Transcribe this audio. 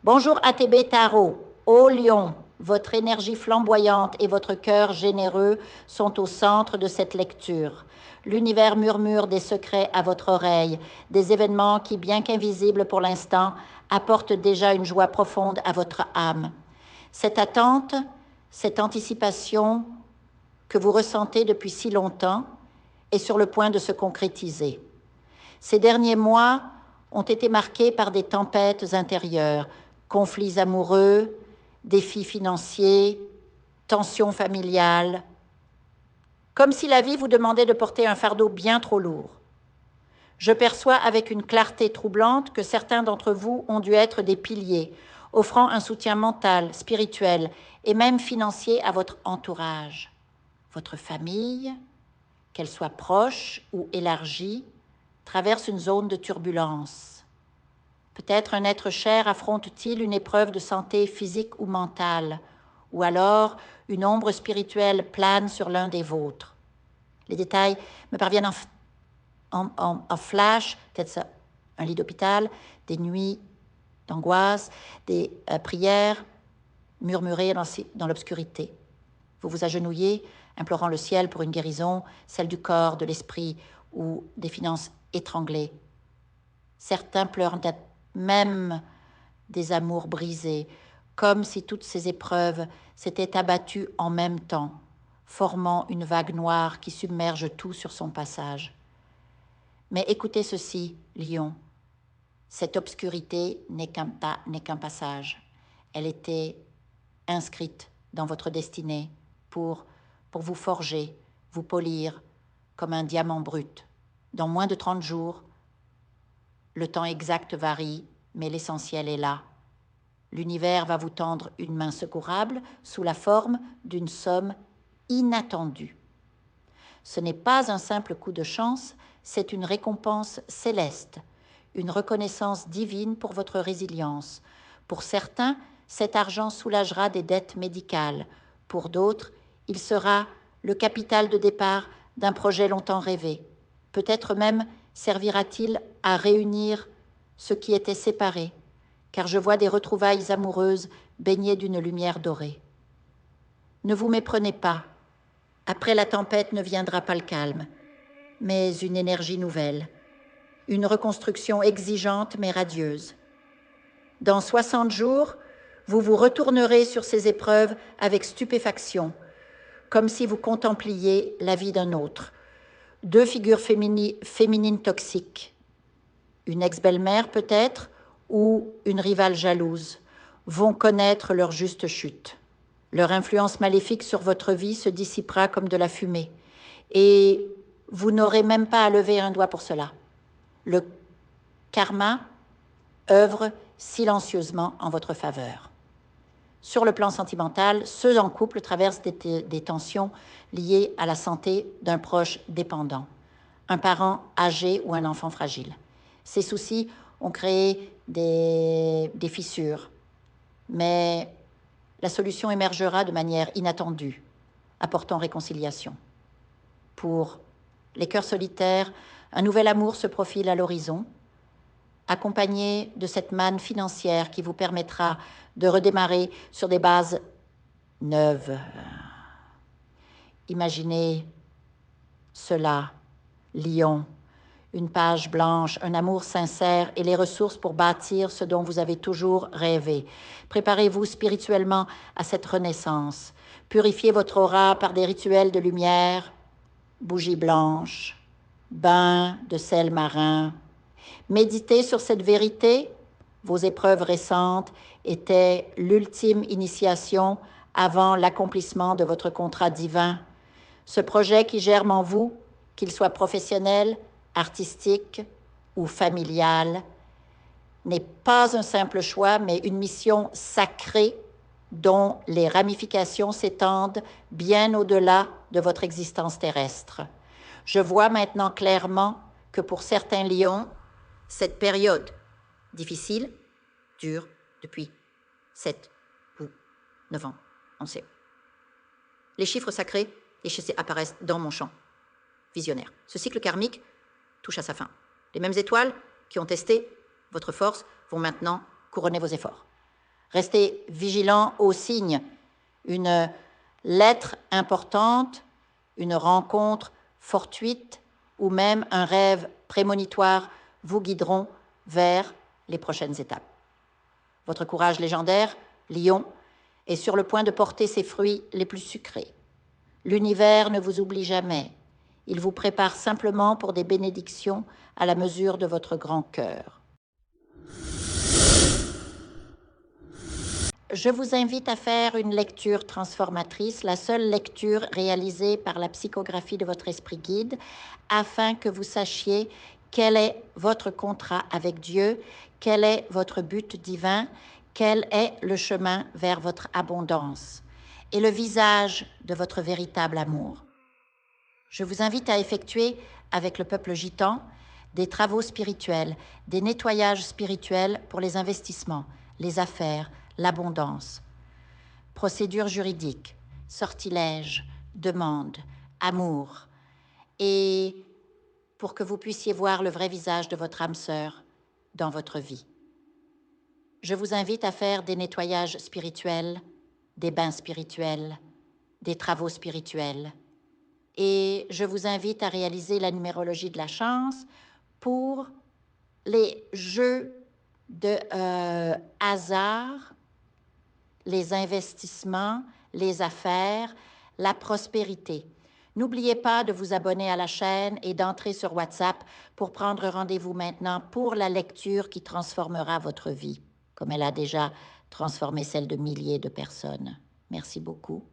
Bonjour ATB Tarot, ô Lion, votre énergie flamboyante et votre cœur généreux sont au centre de cette lecture. L'univers murmure des secrets à votre oreille, des événements qui, bien qu'invisibles pour l'instant, apportent déjà une joie profonde à votre âme. Cette attente, cette anticipation que vous ressentez depuis si longtemps est sur le point de se concrétiser. Ces derniers mois ont été marqués par des tempêtes intérieures, conflits amoureux, défis financiers, tensions familiales, comme si la vie vous demandait de porter un fardeau bien trop lourd. Je perçois avec une clarté troublante que certains d'entre vous ont dû être des piliers, offrant un soutien mental, spirituel et même financier à votre entourage. Votre famille, qu'elle soit proche ou élargie, traverse une zone de turbulence. Peut-être un être cher affronte-t-il une épreuve de santé physique ou mentale, ou alors une ombre spirituelle plane sur l'un des vôtres. Les détails me parviennent en flash, peut-être ça, un lit d'hôpital, des nuits d'angoisse, des prières murmurées dans l'obscurité. Vous vous agenouillez, implorant le ciel pour une guérison, celle du corps, de l'esprit ou des finances étranglées. Certains pleurent même des amours brisés, comme si toutes ces épreuves s'étaient abattues en même temps, formant une vague noire qui submerge tout sur son passage. Mais écoutez ceci, Lion, cette obscurité n'est qu'un passage. Elle était inscrite dans votre destinée pour vous forger, vous polir comme un diamant brut. Dans moins de 30 jours, le temps exact varie, mais l'essentiel est là. L'univers va vous tendre une main secourable sous la forme d'une somme inattendue. Ce n'est pas un simple coup de chance, c'est une récompense céleste, une reconnaissance divine pour votre résilience. Pour certains, cet argent soulagera des dettes médicales. Pour d'autres, il sera le capital de départ d'un projet longtemps rêvé. Peut-être même servira-t-il à réunir ce qui était séparé, car je vois des retrouvailles amoureuses baignées d'une lumière dorée. Ne vous méprenez pas. Après la tempête ne viendra pas le calme, mais une énergie nouvelle, une reconstruction exigeante mais radieuse. Dans 60 jours, vous vous retournerez sur ces épreuves avec stupéfaction, comme si vous contempliez la vie d'un autre. Deux figures féminines toxiques, une ex-belle-mère peut-être, ou une rivale jalouse, vont connaître leur juste chute. Leur influence maléfique sur votre vie se dissipera comme de la fumée, et vous n'aurez même pas à lever un doigt pour cela. Le karma œuvre silencieusement en votre faveur. Sur le plan sentimental, ceux en couple traversent des tensions liées à la santé d'un proche dépendant, un parent âgé ou un enfant fragile. Ces soucis ont créé des fissures, mais la solution émergera de manière inattendue, apportant réconciliation. Pour les cœurs solitaires, un nouvel amour se profile à l'horizon, accompagné de cette manne financière qui vous permettra de redémarrer sur des bases neuves. Imaginez cela, Lion, une page blanche, un amour sincère et les ressources pour bâtir ce dont vous avez toujours rêvé. Préparez-vous spirituellement à cette renaissance. Purifiez votre aura par des rituels de lumière, bougies blanches, bains de sel marin. Méditez sur cette vérité. Vos épreuves récentes étaient l'ultime initiation avant l'accomplissement de votre contrat divin. Ce projet qui germe en vous, qu'il soit professionnel, artistique ou familial, n'est pas un simple choix, mais une mission sacrée dont les ramifications s'étendent bien au-delà de votre existence terrestre. Je vois maintenant clairement que pour certains lions, cette période difficile dure depuis 7 ou 9 ans, on sait. Les chiffres sacrés apparaissent dans mon champ visionnaire. Ce cycle karmique touche à sa fin. Les mêmes étoiles qui ont testé votre force vont maintenant couronner vos efforts. Restez vigilant aux signes. Une lettre importante, une rencontre fortuite ou même un rêve prémonitoire vous guideront vers les prochaines étapes. Votre courage légendaire, Lion, est sur le point de porter ses fruits les plus sucrés. L'univers ne vous oublie jamais. Il vous prépare simplement pour des bénédictions à la mesure de votre grand cœur. Je vous invite à faire une lecture transformatrice, la seule lecture réalisée par la psychographie de votre esprit guide, afin que vous sachiez quel est votre contrat avec Dieu, quel est votre but divin, quel est le chemin vers votre abondance et le visage de votre véritable amour. Je vous invite à effectuer avec le peuple gitan des travaux spirituels, des nettoyages spirituels pour les investissements, les affaires, l'abondance. Procédures juridiques, sortilèges, demandes, amour. Et pour que vous puissiez voir le vrai visage de votre âme sœur dans votre vie. Je vous invite à faire des nettoyages spirituels, des bains spirituels, des travaux spirituels. Et je vous invite à réaliser la numérologie de la chance pour les jeux de hasard, les investissements, les affaires, la prospérité. N'oubliez pas de vous abonner à la chaîne et d'entrer sur WhatsApp pour prendre rendez-vous maintenant pour la lecture qui transformera votre vie, comme elle a déjà transformé celle de milliers de personnes. Merci beaucoup.